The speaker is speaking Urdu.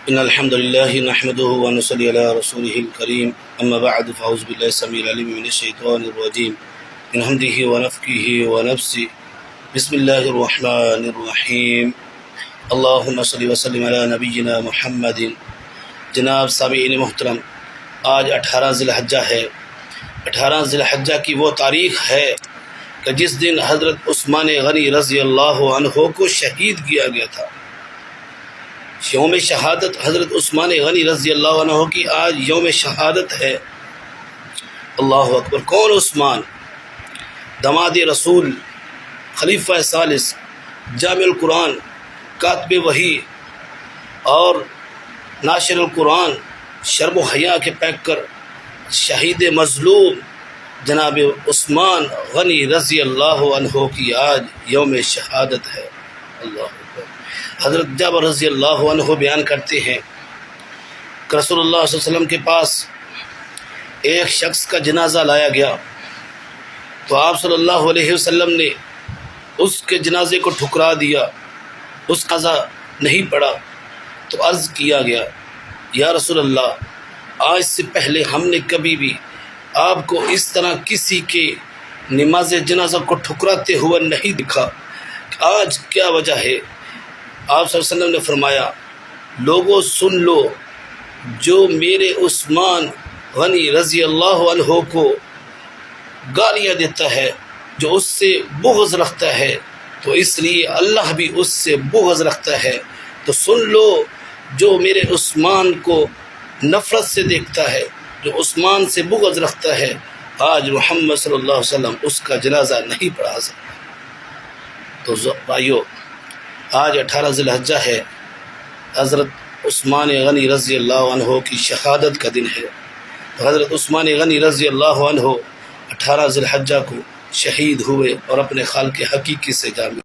إن الحمد لله نحمده ونصلي على رسوله الكريم أما بعد فأعوذ بالله السميع العليم من الشيطان الرجيم من همزه ونفخه ونفسه بسم الله الرحمن الرحيم اللهم صل وسلم على نبينا محمد۔ جناب سامعین محترم، آج 18 ذی الحجہ ہے۔ 18 ذی الحجہ کی وہ تاریخ ہے کہ جس دن حضرت عثمان غنی رضی اللہ عنہ کو شہید کیا گیا تھا۔ یوم شہادت حضرت عثمان غنی رضی اللہ عنہ کی آج یوم شہادت ہے۔ اللہ اکبر۔ کون عثمان؟ داماد رسول، خلیفہ ثالث، جامع القرآن، کاتب وحی اور ناشر القرآن، شرم و حیا کے پیکر، شہید مظلوم جناب عثمان غنی رضی اللہ عنہ کی آج یوم شہادت ہے۔ اللہ اکبر۔ حضرت جابر رضی اللہ عنہ بیان کرتے ہیں کہ رسول اللہ صلی اللہ علیہ وسلم کے پاس ایک شخص کا جنازہ لایا گیا تو آپ صلی اللہ علیہ وسلم نے اس کے جنازے کو ٹھکرا دیا، اس قضا نہیں پڑا تو عرض کیا گیا، یا رسول اللہ، آج سے پہلے ہم نے کبھی بھی آپ کو اس طرح کسی کے نماز جنازہ کو ٹھکراتے ہوئے نہیں دکھا، آج کیا وجہ ہے؟ آپ صلی اللہ علیہ وسلم نے فرمایا، لوگوں سن لو، جو میرے عثمان غنی رضی اللہ عنہ کو گالیاں دیتا ہے، جو اس سے بغض رکھتا ہے، تو اس لیے اللہ بھی اس سے بغض رکھتا ہے۔ تو سن لو، جو میرے عثمان کو نفرت سے دیکھتا ہے، جو عثمان سے بغض رکھتا ہے، آج محمد صلی اللہ علیہ وسلم اس کا جنازہ نہیں پڑھا سکتا۔ تو بھائیو، آج 18 ذی الحجہ ہے، حضرت عثمان غنی رضی اللہ عنہ کی شہادت کا دن ہے۔ حضرت عثمان غنی رضی اللہ عنہ 18 ذی الحجہ کو شہید ہوئے اور اپنے خالق حقیقی سے جا ملے۔